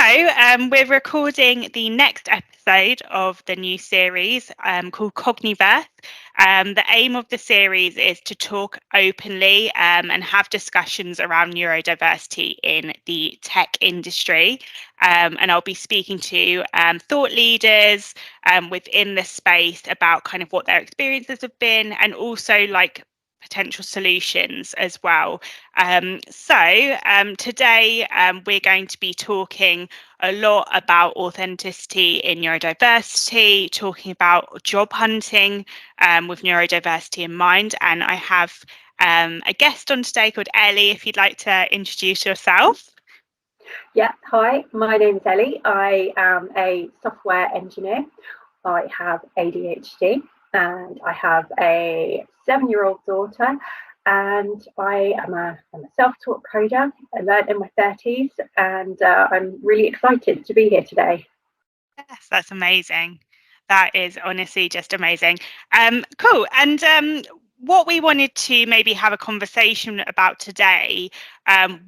we're recording the next episode of the new series called CogniVerse. The aim of the series is to talk openly and have discussions around neurodiversity in the tech industry. And I'll be speaking to thought leaders within the space about kind of what their experiences have been, and also like potential solutions as well. Today we're going to be talking a lot about authenticity in neurodiversity, talking about job hunting with neurodiversity in mind. And I have a guest on today called Ellie, if you'd like to introduce yourself. Yeah, hi, my name is Ellie. I am a software engineer. I have ADHD and I have a 7-year-old daughter, and I am a self-taught coder. I learned in my 30s, and I'm really excited to be here today. Yes, that's amazing. That is honestly just amazing. Cool. And what we wanted to maybe have a conversation about today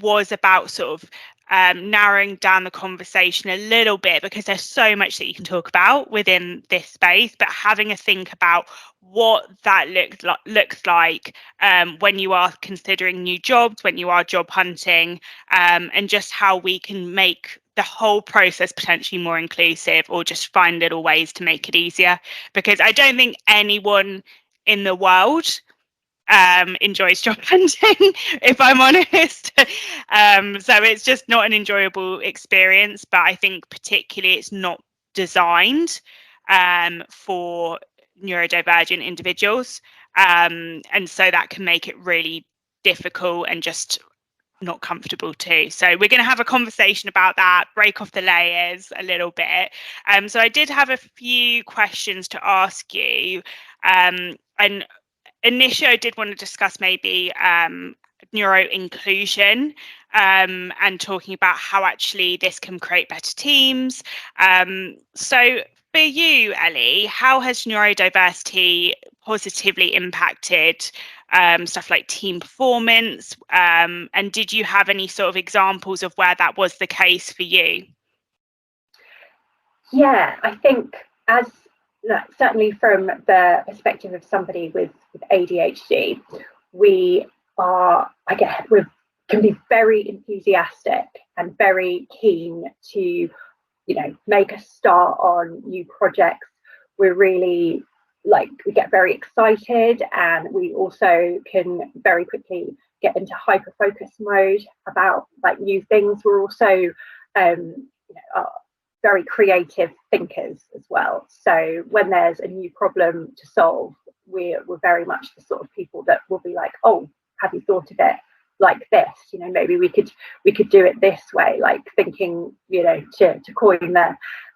was about sort of narrowing down the conversation a little bit, because there's so much that you can talk about within this space, but having a think about what that looks like when you are considering new jobs, when you are job hunting, and just how we can make the whole process potentially more inclusive, or just find little ways to make it easier, because I don't think anyone in the world enjoys job hunting, if I'm honest. So it's just not an enjoyable experience, but I think particularly it's not designed for neurodivergent individuals, and so that can make it really difficult and just not comfortable too. So we're going to have a conversation about that, break off the layers a little bit. So I did have a few questions to ask you, and initially I did want to discuss maybe neuro inclusion, and talking about how actually this can create better teams. So for you, Ellie, how has neurodiversity positively impacted stuff like team performance? And did you have any sort of examples of where that was the case for you? Yeah, I think certainly from the perspective of somebody with ADHD, we can be very enthusiastic and very keen to, make a start on new projects. We're really we get very excited, and we also can very quickly get into hyper focus mode about new things. We're also very creative thinkers as well. So when there's a new problem to solve, we're very much the sort of people that will be like, oh, have you thought of it like this? Maybe we could do it this way, like thinking, to coin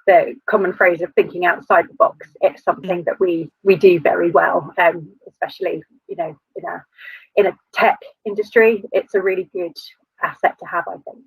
the common phrase of thinking outside the box. It's something that we do very well, especially in a tech industry. It's a really good asset to have, I think.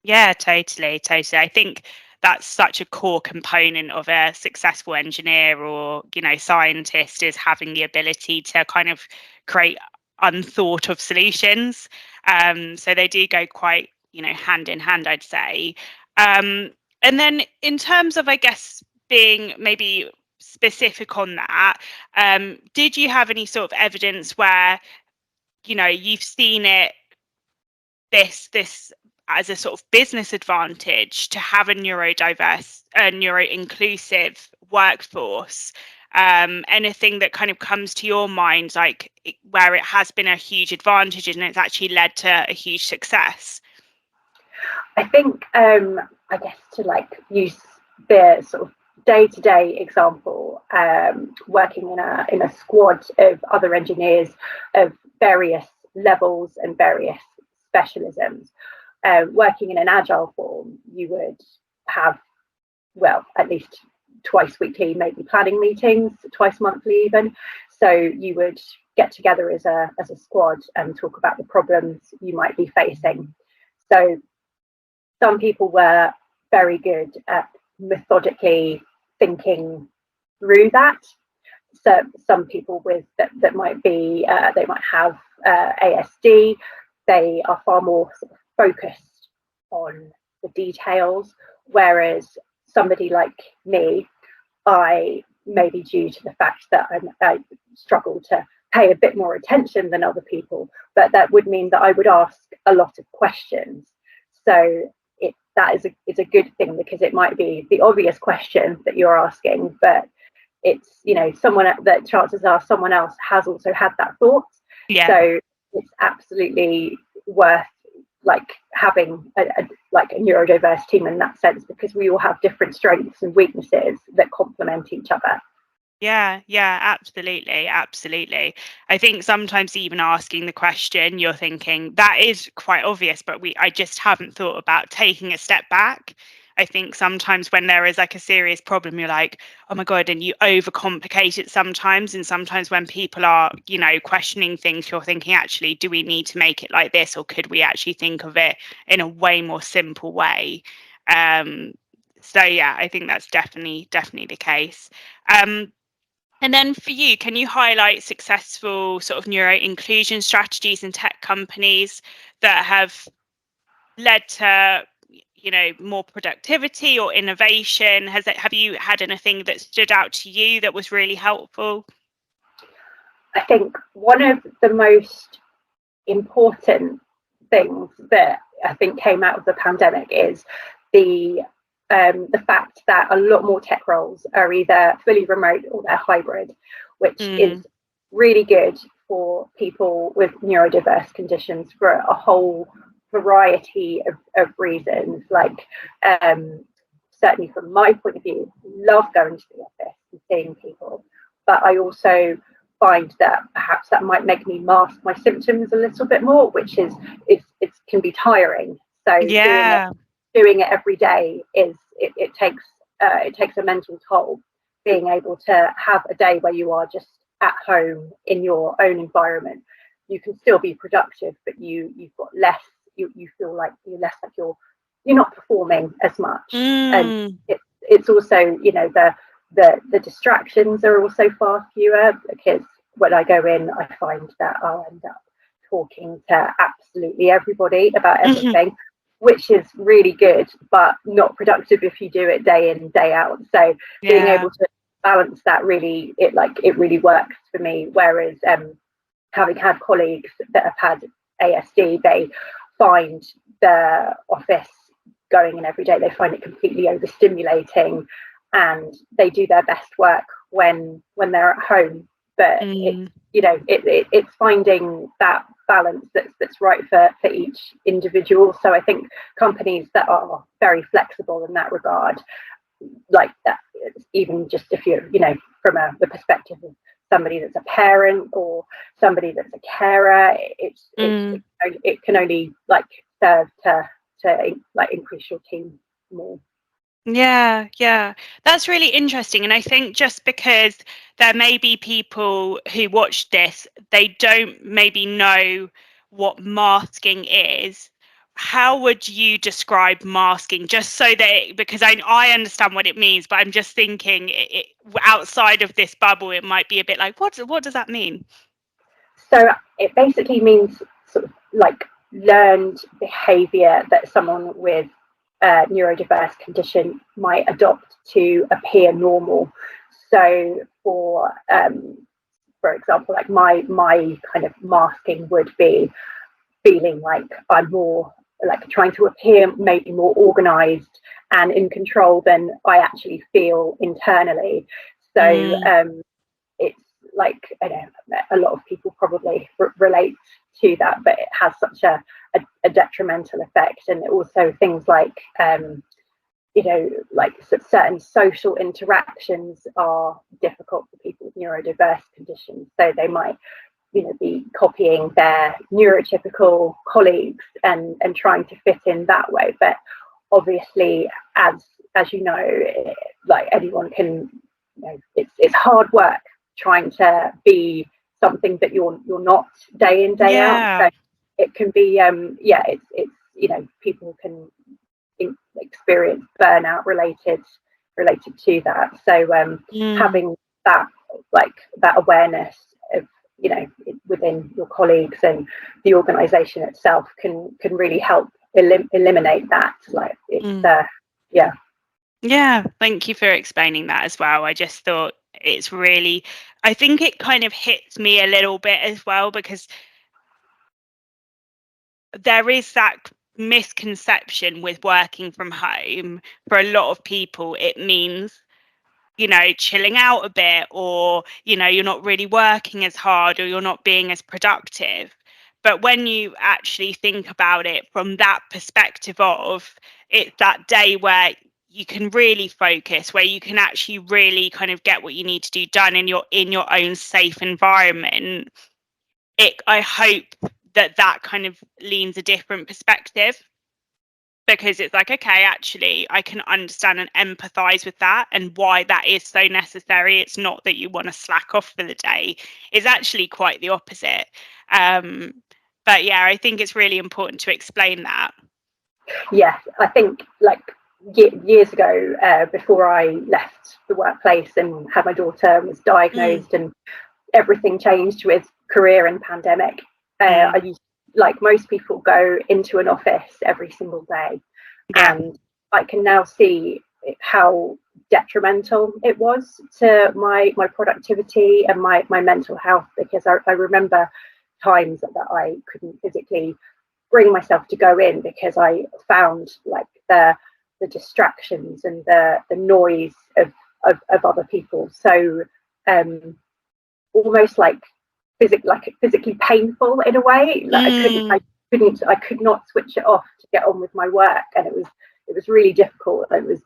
Yeah, totally. I think that's such a core component of a successful engineer or scientist, is having the ability to kind of create unthought of solutions. So they do go quite hand in hand, I'd say. And then in terms of, I guess, being maybe specific on that, did you have any sort of evidence where you've seen this as a sort of business advantage to have a neurodiverse, neuro-inclusive workforce? Anything that kind of comes to your mind, like where it has been a huge advantage and it's actually led to a huge success? I think, I guess, to use the sort of day-to-day example, working in a squad of other engineers of various levels and various specialisms. Working in an agile form, you would have, at least twice weekly, maybe planning meetings, twice monthly even. So you would get together as a squad and talk about the problems you might be facing. So some people were very good at methodically thinking through that. So some people that might be, they might have ASD. They are far more sort of focused on the details, whereas somebody like me, I maybe due to the fact that I struggle to pay a bit more attention than other people, but that would mean that I would ask a lot of questions. So that is a good thing, because it might be the obvious question that you're asking, but it's, you know, someone that chances are someone else has also had that thought. Yeah. So it's absolutely worth like having a neurodiverse team in that sense, because we all have different strengths and weaknesses that complement each other. Yeah, absolutely. I think sometimes even asking the question, you're thinking that is quite obvious, but I just haven't thought about taking a step back. I think sometimes when there is like a serious problem, you're like, oh my God, and you overcomplicate it sometimes. And sometimes when people are, you know, questioning things, you're thinking, actually, do we need to make it like this? Or could we actually think of it in a way more simple way? So yeah, I think that's definitely the case. And then for you, can you highlight successful sort of neuro inclusion strategies in tech companies that have led to, you know, more productivity or innovation? Have you had anything that stood out to you that was really helpful? I think one of the most important things that I think came out of the pandemic is the fact that a lot more tech roles are either fully remote or they're hybrid, which is really good for people with neurodiverse conditions for a whole variety of reasons. Like certainly from my point of view, love going to the office and seeing people, but I also find that perhaps that might make me mask my symptoms a little bit more, which is it can be tiring. So doing it every day it takes a mental toll. Being able to have a day where you are just at home in your own environment, you can still be productive, but you've got less. You feel like you're not performing as much, and it's also, you know, the distractions are also far fewer, because when I go in, I find that I'll end up talking to absolutely everybody about everything, which is really good, but not productive if you do it day in, day out. So being able to balance that really works for me. Whereas having had colleagues that have had ASD, they find the office going in every day, they find it completely overstimulating, and they do their best work when they're at home. But it's finding that balance that's right for each individual. So I think companies that are very flexible in that regard, like that, even just if you're, you know, from the perspective of somebody that's a parent or somebody that's a carer, it can only like serve to like increase your team more. Yeah, that's really interesting. And I think just because there may be people who watch this, they don't maybe know what masking is. How would you describe masking? Just so that, because I understand what it means, but I'm just thinking outside of this bubble, it might be a bit like, what does that mean? So it basically means sort of like learned behavior that someone with a neurodiverse condition might adopt to appear normal. So for example, like my kind of masking would be feeling like I'm more like trying to appear maybe more organized and in control than I actually feel internally. So it's like, I know a lot of people probably relate to that, but it has such a detrimental effect. And also things like you know, like certain social interactions are difficult for people with neurodiverse conditions. So they might, you know, be copying their neurotypical colleagues and trying to fit in that way. But obviously, as you know, like anyone can, you know, it's hard work trying to be something that you're not day in, day out. So it can be it's you know, people can experience burnout related to that. So having that awareness of, you know, within your colleagues and the organization itself can really help eliminate that. Like it's Yeah, thank you for explaining that as well. I just thought it's really, I think it kind of hits me a little bit as well, because there is that misconception with working from home. For a lot of people, it means, chilling out a bit, or, you're not really working as hard, or you're not being as productive. But when you actually think about it from that perspective of, it's that day where you can really focus, where you can actually really kind of get what you need to do done in your own safe environment. I hope that kind of leans a different perspective, because it's like, okay, actually I can understand and empathize with that, and why that is so necessary. It's not that you want to slack off for the day, it's actually quite the opposite. But yeah, I think it's really important to explain that. Yeah, I think like years ago, before I left the workplace and had my daughter, was diagnosed, and everything changed with career and pandemic. I used, like most people, go into an office every single day, and I can now see how detrimental it was to my productivity and my mental health, because I remember times that I couldn't physically bring myself to go in, because I found like the distractions and the noise of other people so almost like physically painful in a way. Like I could not switch it off to get on with my work, and it was really difficult. It was,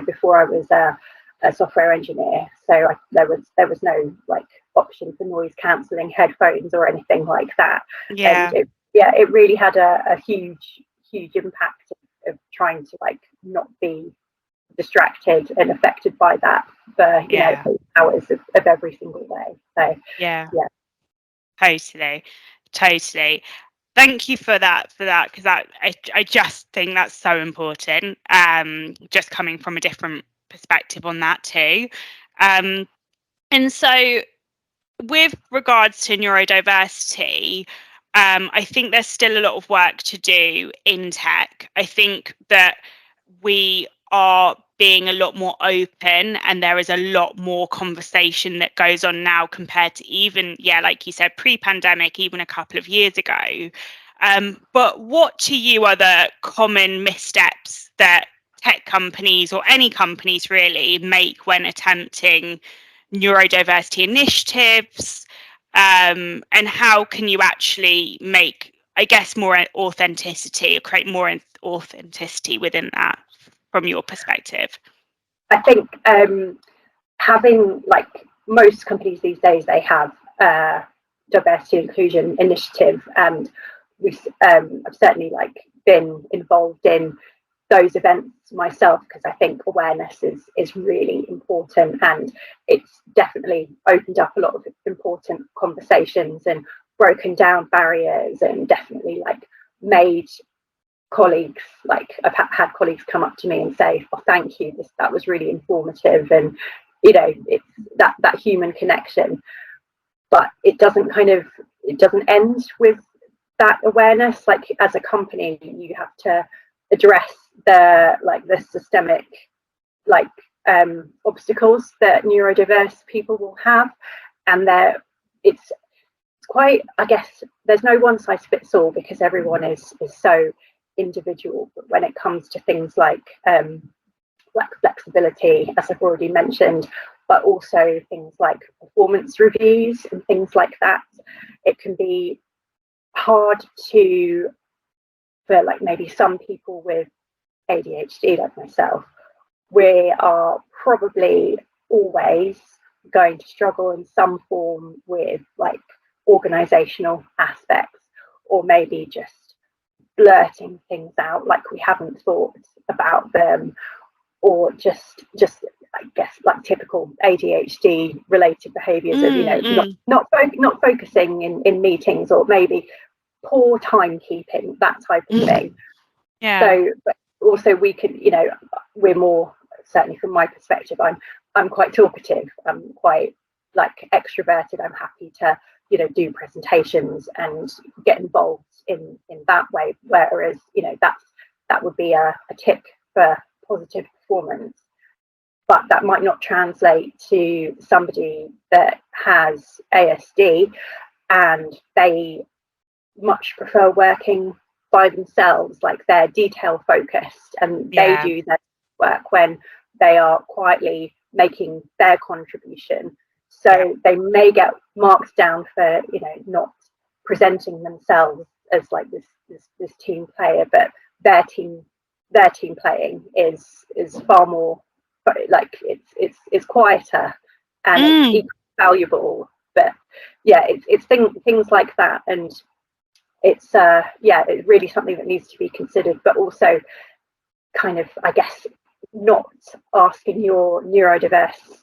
before I was a software engineer, so there was no like option for noise cancelling headphones or anything like that. And it really had a huge impact of trying to like not be distracted and affected by that for hours of every single day. So yeah, totally. Thank you for that, because I just think that's so important. Just coming from a different perspective on that too. And so, with regards to neurodiversity, I think there's still a lot of work to do in tech. I think that we are being a lot more open, and there is a lot more conversation that goes on now compared to even, like you said, pre-pandemic, even a couple of years ago. But what to you are the common missteps that tech companies, or any companies really, make when attempting neurodiversity initiatives? And how can you actually make, I guess, more authenticity, or create more authenticity within that, from your perspective? I think having, like most companies these days, they have diversity inclusion initiative, and I've certainly like been involved in those events myself, because I think awareness is really important, and it's definitely opened up a lot of important conversations and broken down barriers, and definitely like made colleagues, like I've had colleagues come up to me and say, oh, thank you, that was really informative, and it's that human connection. But it doesn't end with that awareness. Like as a company, you have to address the systemic obstacles that neurodiverse people will have, and it's quite, I guess there's no one size fits all, because everyone is so individual. But when it comes to things like flexibility, as I've already mentioned, but also things like performance reviews and things like that, it can be hard for like maybe some people with ADHD, like myself. We are probably always going to struggle in some form with like organizational aspects, or maybe just blurting things out like we haven't thought about them, or just I guess like typical ADHD related behaviors of not focusing in meetings, or maybe poor timekeeping, that type of thing. So but also we could, we're more, certainly from my perspective, I'm quite talkative, I'm quite like extroverted, I'm happy to do presentations and get involved in that way, whereas that would be a tip for positive performance, but that might not translate to somebody that has ASD and they much prefer working by themselves, like they're detail focused and they do their work when they are quietly making their contribution. So they may get marked down for, you know, not presenting themselves as like this team player, but their team playing is far more like it's quieter and it's equally valuable. But yeah, it's things like that, and it's it's really something that needs to be considered, but also kind of, I guess, not asking your neurodiverse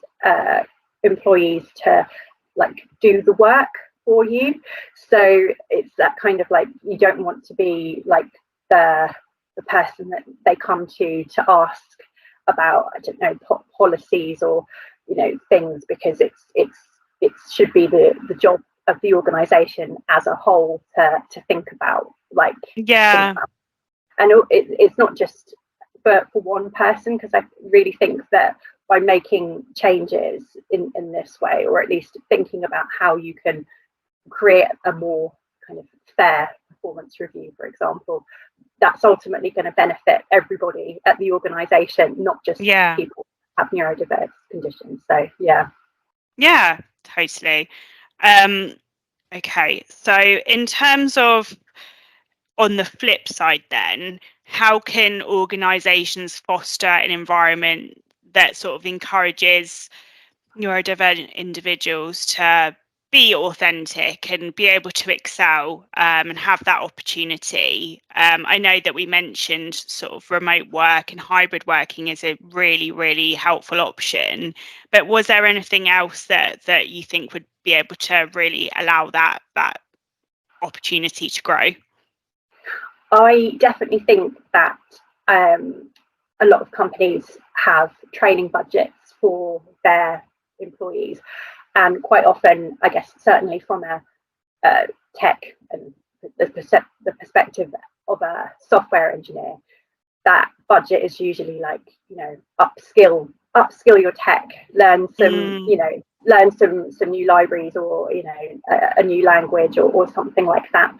employees to like do the work for you. So it's that kind of like, you don't want to be like the person that they come to ask about, I don't know, policies or, you know, things, because it should be the job of the organization as a whole to think about, like, and it's not just for one person, because I really think that by making changes in this way, or at least thinking about how you can create a more kind of fair performance review, for example, that's ultimately going to benefit everybody at the organization, not just people who have neurodiverse conditions. So yeah, totally. Okay, so in terms of, on the flip side then, how can organizations foster an environment that sort of encourages neurodivergent individuals to be authentic and be able to excel, and have that opportunity? I know that we mentioned sort of remote work and hybrid working is a really, really helpful option, but was there anything else that you think would be able to really allow that opportunity to grow? I definitely think that a lot of companies have training budgets for their employees, and quite often, I guess, certainly from a tech and the perspective of a software engineer, that budget is usually like, you know, upskill your tech, learn some learn some new libraries, or, you know, a new language, or something like that.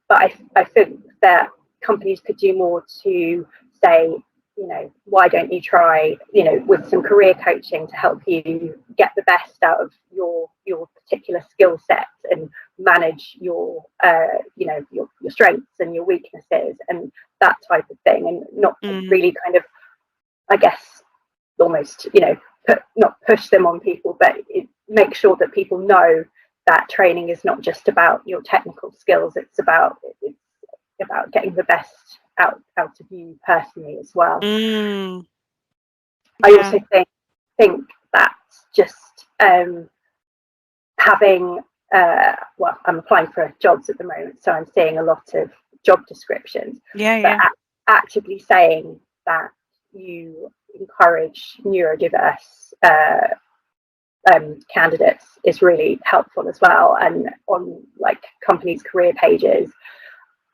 But I think that companies could do more to say, you know, why don't you try, you know, with some career coaching to help you get the best out of your particular skill set and manage your you know, your strengths and your weaknesses and that type of thing, and not really kind of, I guess, almost, you know, not push them on people, but make sure that people know that training is not just about your technical skills, it's about getting the best out of you personally as well. I also think that just having well, I'm applying for jobs at the moment, so I'm seeing a lot of job descriptions, but actively saying that you encourage neurodiverse candidates is really helpful as well, and on like companies' career pages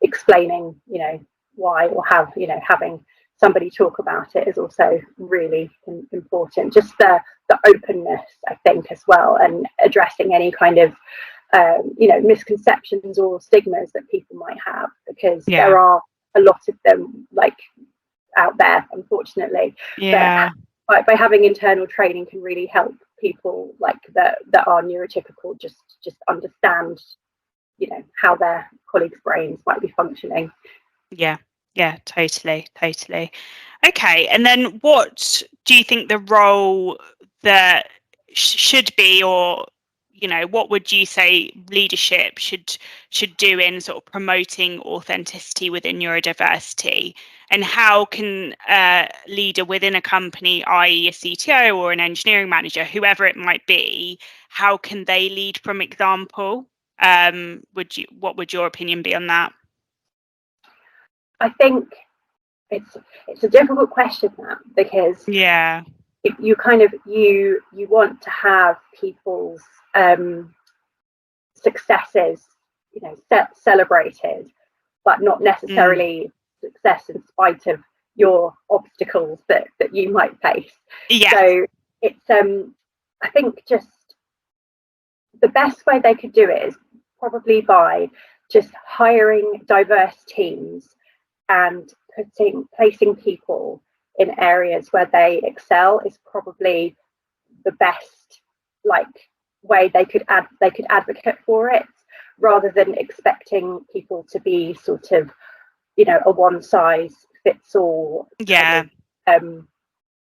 explaining, you know, why, or have, you know, having somebody talk about it is also really important. Just the openness, I think, as well, and addressing any kind of you know, misconceptions or stigmas that people might have, because there are a lot of them, like, out there, unfortunately. But by having internal training can really help people like that are neurotypical just understand, you know, how their colleagues' brains might be functioning. Totally. Okay, and then what do you think the role that should be, or, you know, what would you say leadership should do in sort of promoting authenticity within neurodiversity? And how can a leader within a company, i.e. a CTO or an engineering manager, whoever it might be, how can they lead from example? What would your opinion be on that? I think it's a difficult question, that, because you kind of you want to have people's successes, you know, celebrated, but not necessarily success in spite of your obstacles that you might face. Yeah. So it's I think just the best way they could do it is probably by just hiring diverse teams and placing people in areas where they excel is probably the best way they could advocate for it, rather than expecting people to be sort of a one size fits all Yeah. kind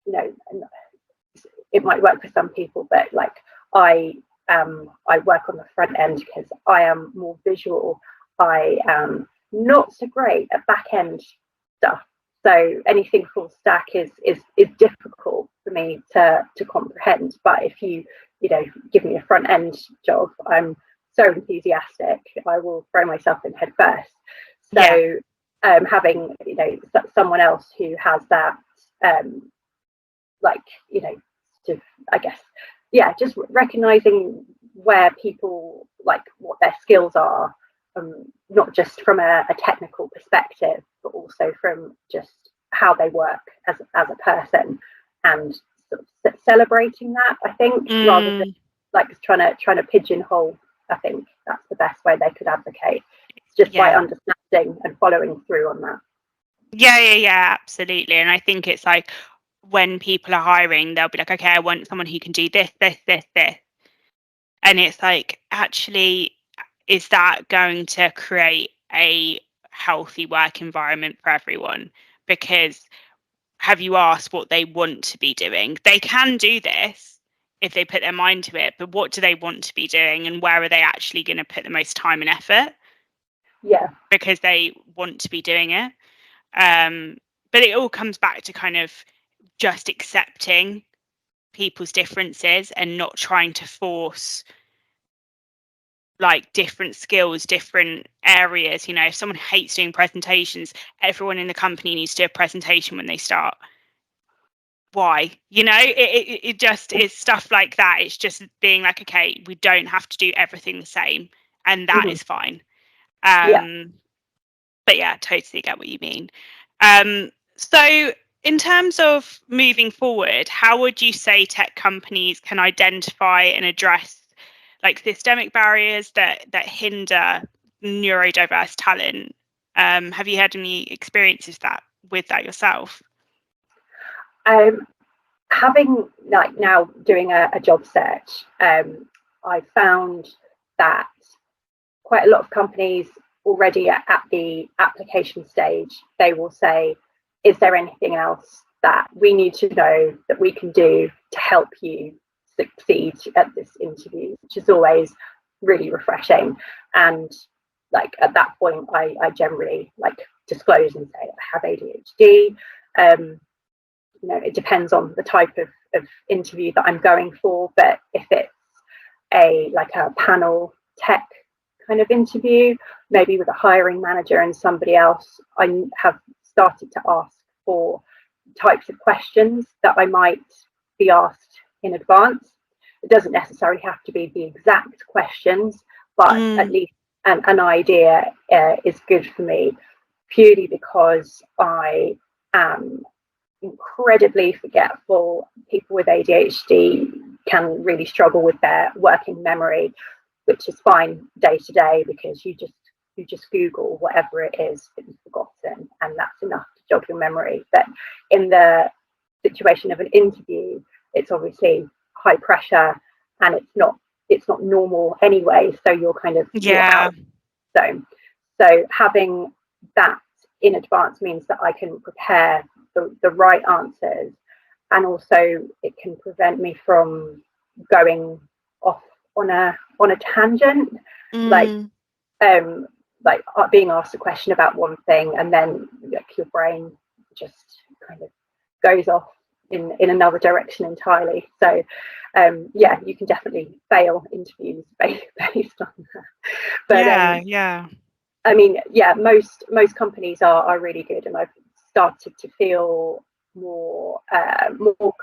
of, it might work for some people, but I work on the front end because I am more visual. I am not so great at back end stuff, so anything full stack is difficult for me to comprehend. But if you give me a front end job, I'm so enthusiastic, I will throw myself in head first. So having someone else who has that sort of, I guess, just recognizing where people what their skills are, not just from a technical perspective, but also from just how they work as a person, and sort of celebrating that, I think, rather than trying to pigeonhole. I think that's the best way they could advocate. It's just by understanding and following through on that. Yeah, absolutely. And I think it's like, when people are hiring, they'll be like, okay, I want someone who can do this. And it's like, actually, is that going to create a healthy work environment for everyone? Because have you asked what they want to be doing? They can do this if they put their mind to it, but what do they want to be doing, and where are they actually going to put the most time and effort? Yeah. Because they want to be doing it. But it all comes back to kind of just accepting people's differences and not trying to force different skills, different areas. If someone hates doing presentations, everyone in the company needs to do a presentation when they start. Why? It just is stuff like that. It's just being like, okay, we don't have to do everything the same, and that is fine. But yeah, totally get what you mean. So in terms of moving forward, how would you say tech companies can identify and address systemic barriers that hinder neurodiverse talent? Have you had any experiences with that yourself? Having now doing a job search, I found that quite a lot of companies already at the application stage, they will say, is there anything else that we need to know that we can do to help you succeed at this interview, which is always really refreshing. And at that point, I generally disclose and say I have ADHD. It depends on the type of interview that I'm going for, but if it's a panel tech kind of interview, maybe with a hiring manager and somebody else, I have started to ask for types of questions that I might be asked in advance. It doesn't necessarily have to be the exact questions, but at least an idea is good for me, purely because I am incredibly forgetful. People with ADHD can really struggle with their working memory, which is fine day to day, because you just Google whatever it is that you've forgotten, and that's enough to jog your memory. But in the situation of an interview, it's obviously high pressure, and it's not normal anyway, so you're kind of you're out of the zone. So having that in advance means that I can prepare the right answers, and also it can prevent me from going off on a tangent, being asked a question about one thing and then your brain just kind of goes off in another direction entirely. So you can definitely fail interviews based on that. But I mean, most companies are really good, and I've started to feel more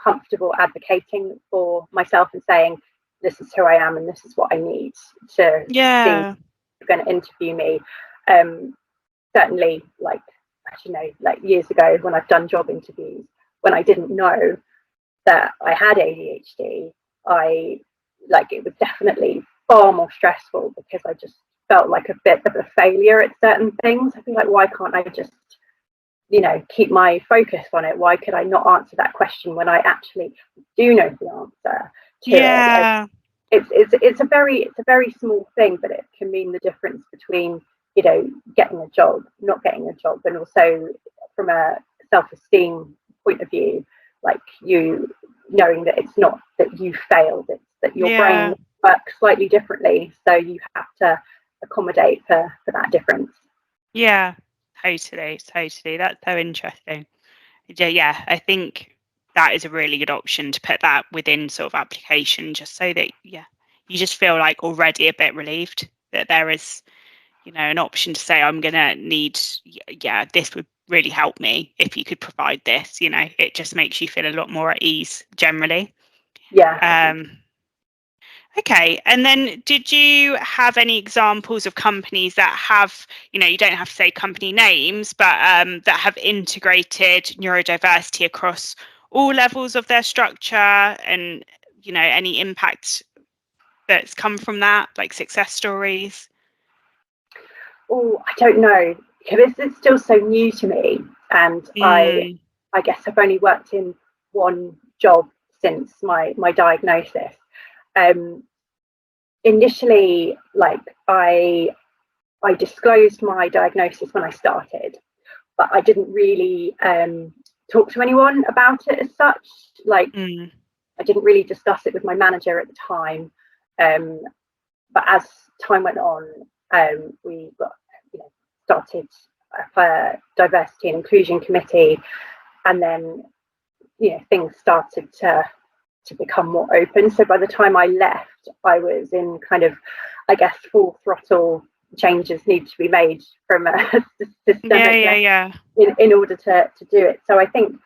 comfortable advocating for myself and saying, this is who I am and this is what I need to see if you're going to interview me. Certainly, I actually no, like years ago when I've done job interviews, when I didn't know that I had ADHD, it was definitely far more stressful because I just felt like a bit of a failure at certain things. I feel like, why can't I just, keep my focus on it? Why could I not answer that question when I actually do know the answer to it? It's a very small thing, but it can mean the difference between getting a job, not getting a job, and also from a self-esteem point of view, like you knowing that it's not that you failed, it's that your brain works slightly differently, so you have to accommodate for that difference. Yeah, totally. That's so interesting. Yeah, I think that is a really good option to put that within sort of application, just so that you just feel like already a bit relieved that there is an option to say, I'm gonna need this would really help me if you could provide this. It just makes you feel a lot more at ease generally. Okay, and then did you have any examples of companies that have, you don't have to say company names, but that have integrated neurodiversity across all levels of their structure, and any impact that's come from that, like success stories? Oh, I don't know, because it's still so new to me, and I guess I've only worked in one job since my diagnosis. Initially, I disclosed my diagnosis when I started, but I didn't really talk to anyone about it as such. I didn't really discuss it with my manager at the time. But as time went on, we got started a diversity and inclusion committee, and then things started to become more open. So by the time I left, I was in kind of, I guess, full throttle. Changes need to be made from a systemic in order to do it. So I think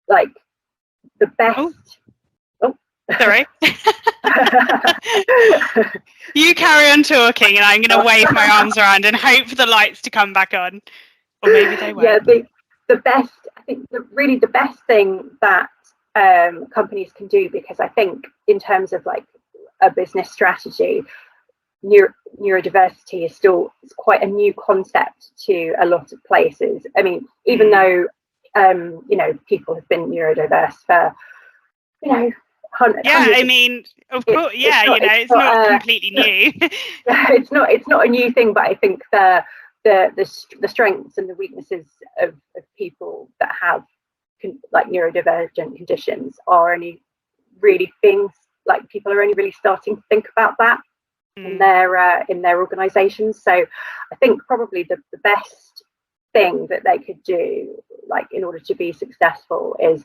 the best. Sorry. You carry on talking, and I'm going to wave my arms around and hope for the lights to come back on, or maybe they won't. Yeah, the best. I think really the best thing that companies can do, because I think in terms of a business strategy, neurodiversity is still quite a new concept to a lot of places. I mean, even though people have been neurodiverse for I mean, of course, it's not completely new. It's not a new thing, but I think the strengths and the weaknesses of people that have neurodivergent conditions are only really things people are only really starting to think about that in their organizations. So I think probably the best thing that they could do in order to be successful is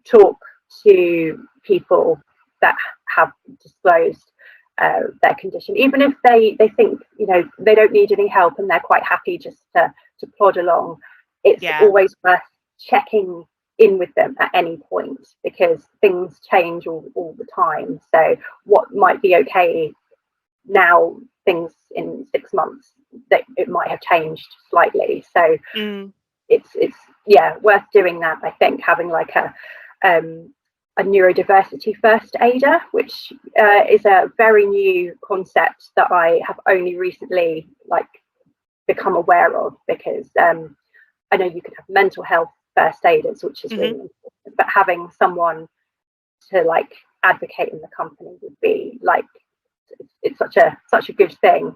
talk to people that have disclosed their condition, even if they think they don't need any help and they're quite happy just to plod along. It's always worth checking in with them at any point, because things change all the time. So what might be okay now, things in 6 months, that it might have changed slightly. So it's worth doing that. I think having a neurodiversity first aider, which is a very new concept that I have only recently become aware of, because I know you could have mental health first aiders, which is really important, but having someone to advocate in the company would be it's such a good thing.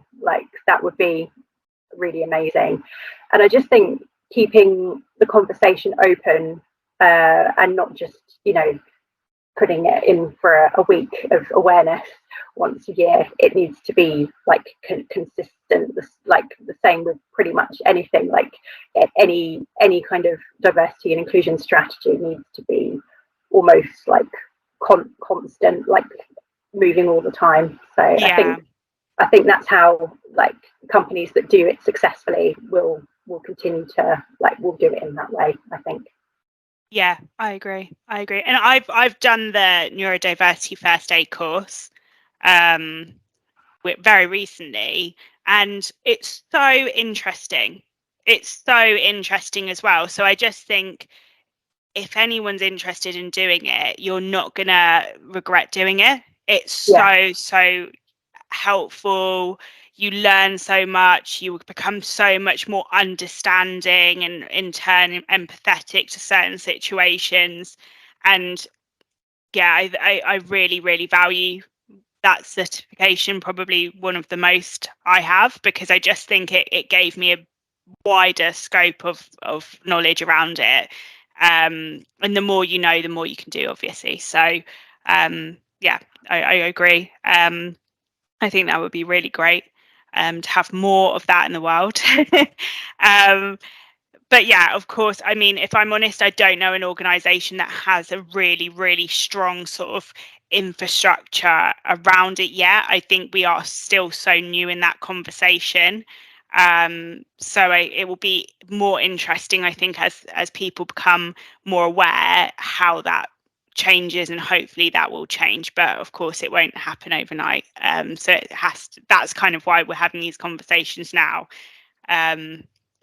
That would be really amazing. And I just think keeping the conversation open, and not just putting it in for a week of awareness once a year. It needs to be consistent, the same with pretty much anything. Any kind of diversity and inclusion strategy needs to be almost constant, moving all the time. So I think that's how companies that do it successfully will continue to will do it in that way, I think. Yeah, I agree. And I've done the neurodiversity first aid course very recently, and it's so interesting. it's so interesting as well. So I just think if anyone's interested in doing it, you're not gonna regret doing it. It's so helpful. You learn so much, you become so much more understanding and in turn empathetic to certain situations. And yeah, I really, really value that certification, probably one of the most I have, because I just think it gave me a wider scope of knowledge around it. And the more you know, the more you can do, obviously. So yeah, I agree. I think that would be really great to have more of that in the world. um, but yeah, of course, I mean, if I'm honest, I don't know an organization that has a really, really strong sort of infrastructure around it yet. I think we are still so new in that conversation. So it will be more interesting, I think, as people become more aware how that changes, and hopefully that will change. But of course, it won't happen overnight. So it has to, that's kind of why we're having these conversations now.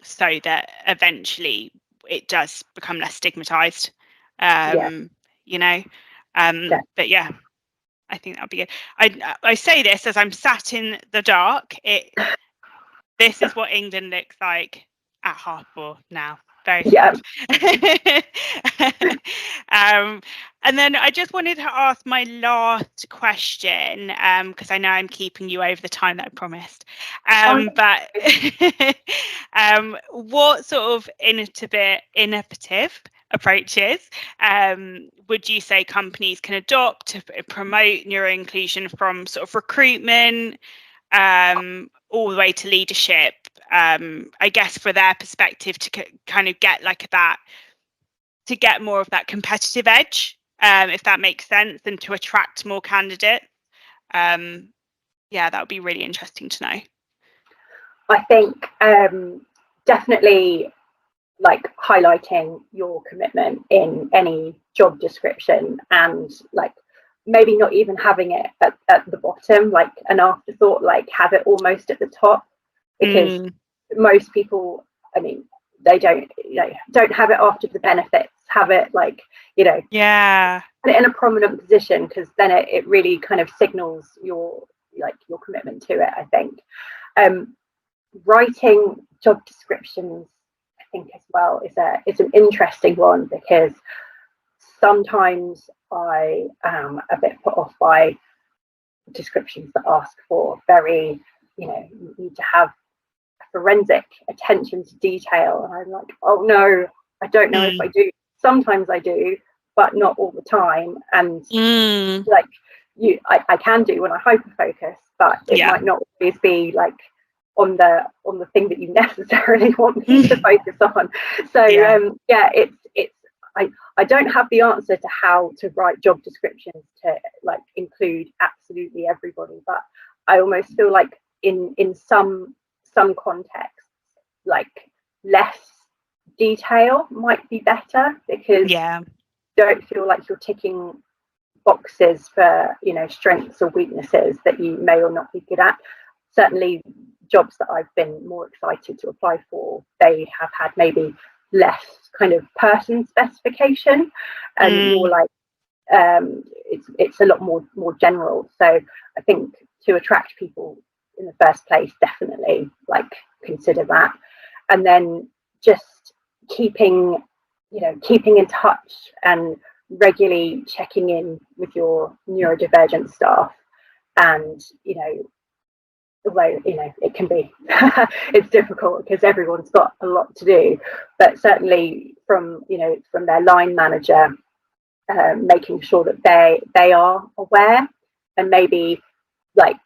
So that eventually it does become less stigmatized, you know. But yeah, I think that'll be good. I say this as I'm sat in the dark. This is what England looks like at 4:30 now. Very sad. And then I just wanted to ask my last question, because I know I'm keeping you over the time that I promised. But what sort of innovative approaches would you say companies can adopt to promote neuroinclusion, from sort of recruitment all the way to leadership, I guess, for their perspective, to kind of get like that, to get more of that competitive edge, if that makes sense, and to attract more candidates? Yeah, that would be really interesting to know. I think definitely like highlighting your commitment in any job description, and like maybe not even having it at the bottom, like an afterthought, like have it almost at the top, because most people, I mean, they don't have it after the benefits, have it like, put it in a prominent position, because then it really kind of signals your commitment to it. I think writing job descriptions, I think, as well, is an interesting one, because sometimes I am a bit put off by descriptions that ask for very, you need to have forensic attention to detail, and I'm like, oh no, I don't know if I do. Sometimes I do, but not all the time. And like I can do when I hyper focus, but it might not always be like on the thing that you necessarily want me to focus on. So I don't have the answer to how to write job descriptions to like include absolutely everybody, but I almost feel like in some contexts, like less detail might be better, because you don't feel like you're ticking boxes for strengths or weaknesses that you may or not be good at. Certainly jobs that I've been more excited to apply for, they have had maybe less kind of person specification, and more like it's a lot more general. So I think to attract people in the first place, definitely like consider that. And then just keeping in touch and regularly checking in with your neurodivergent staff. And although it can be it's difficult because everyone's got a lot to do, but certainly from their line manager, making sure that they are aware, and maybe like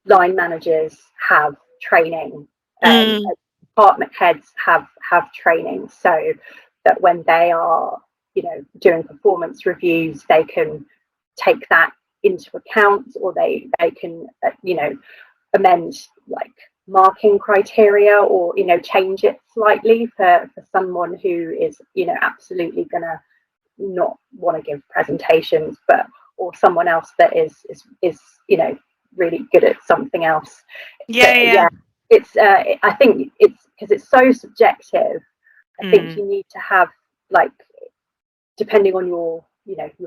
line managers have training, department heads have training, so that when they are doing performance reviews, they can take that into account, or they can amend like marking criteria, or change it slightly for someone who is absolutely gonna not want to give presentations, but or someone else that is really good at something else. I think it's because it's so subjective. I think you need to have, like, depending on your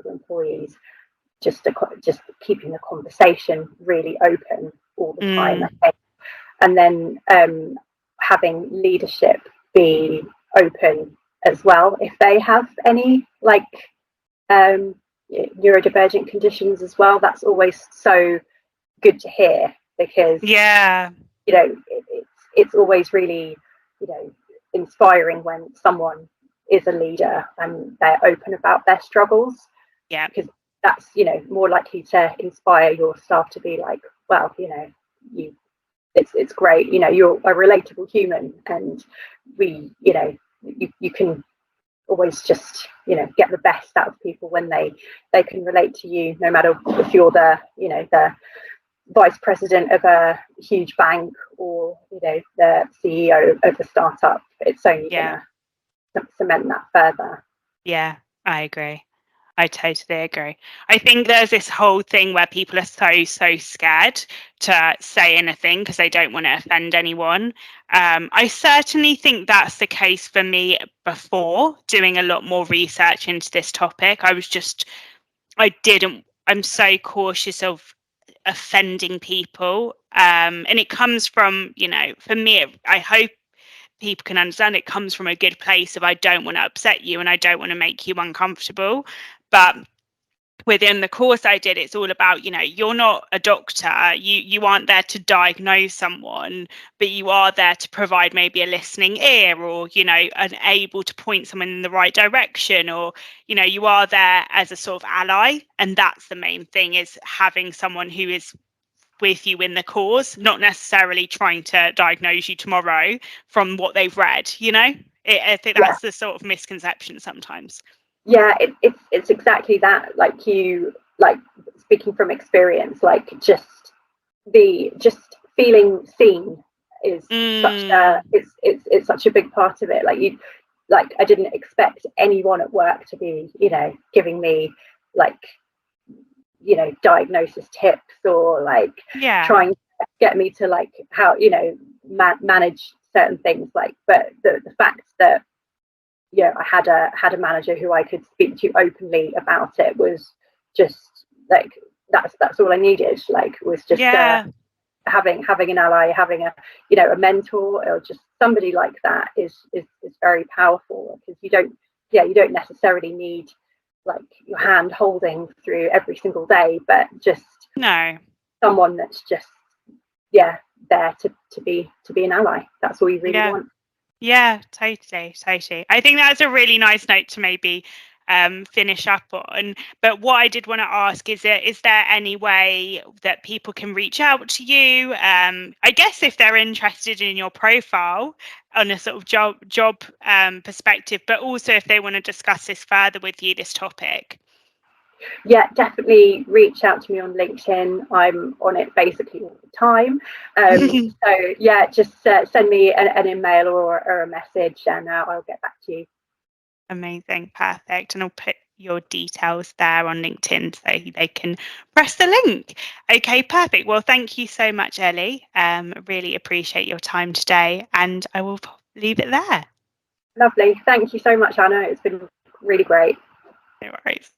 employees, just keeping the conversation really open all the time, I think. And then having leadership be open as well if they have any, like, neurodivergent conditions as well. That's always so good to hear, because it's always really inspiring when someone is a leader and they're open about their struggles, because that's more likely to inspire your staff to be like, well, it's great, you're a relatable human, and we you can always just get the best out of people when they can relate to you, no matter if you're the vice president of a huge bank or the CEO of a startup. It's only gonna cement that further. I agree. I totally agree. I think there's this whole thing where people are so scared to say anything because they don't want to offend anyone. I certainly think that's the case for me before doing a lot more research into this topic. I'm so cautious of offending people. And it comes from, for me, I hope people can understand it comes from a good place of, I don't want to upset you and I don't want to make you uncomfortable. But within the course I did, it's all about, you're not a doctor, you aren't there to diagnose someone, but you are there to provide maybe a listening ear, or able to point someone in the right direction, or you are there as a sort of ally. And that's the main thing, is having someone who is with you in the cause, not necessarily trying to diagnose you tomorrow from what they've read. I think that's the sort of misconception sometimes. It's exactly that. Like, speaking from experience, like, just feeling seen is it's such a big part of it. Like, I didn't expect anyone at work to be giving me, like, diagnosis tips, or like trying to get me to, like, how manage certain things. Like, but the fact that I had a manager who I could speak to openly about it was just like, that's all I needed. Like, was just having an ally, having a mentor, or just somebody like that is very powerful, because you don't necessarily need, like, your hand holding through every single day, but just someone that's just there to be an ally. That's all you really want. Totally. I think that's a really nice note to maybe finish up on. But what I did want to ask is there any way that people can reach out to you? I guess if they're interested in your profile on a sort of job perspective, but also if they want to discuss this further with you, this topic. Definitely reach out to me on LinkedIn. I'm on it basically all the time. So just send me an email or a message, and I'll get back to you. Amazing, perfect. And I'll put your details there on LinkedIn so they can press the link. Okay, perfect. Well, thank you so much, Ellie. Really appreciate your time today, and I will leave it there. Lovely. Thank you so much, Anna. It's been really great. No worries.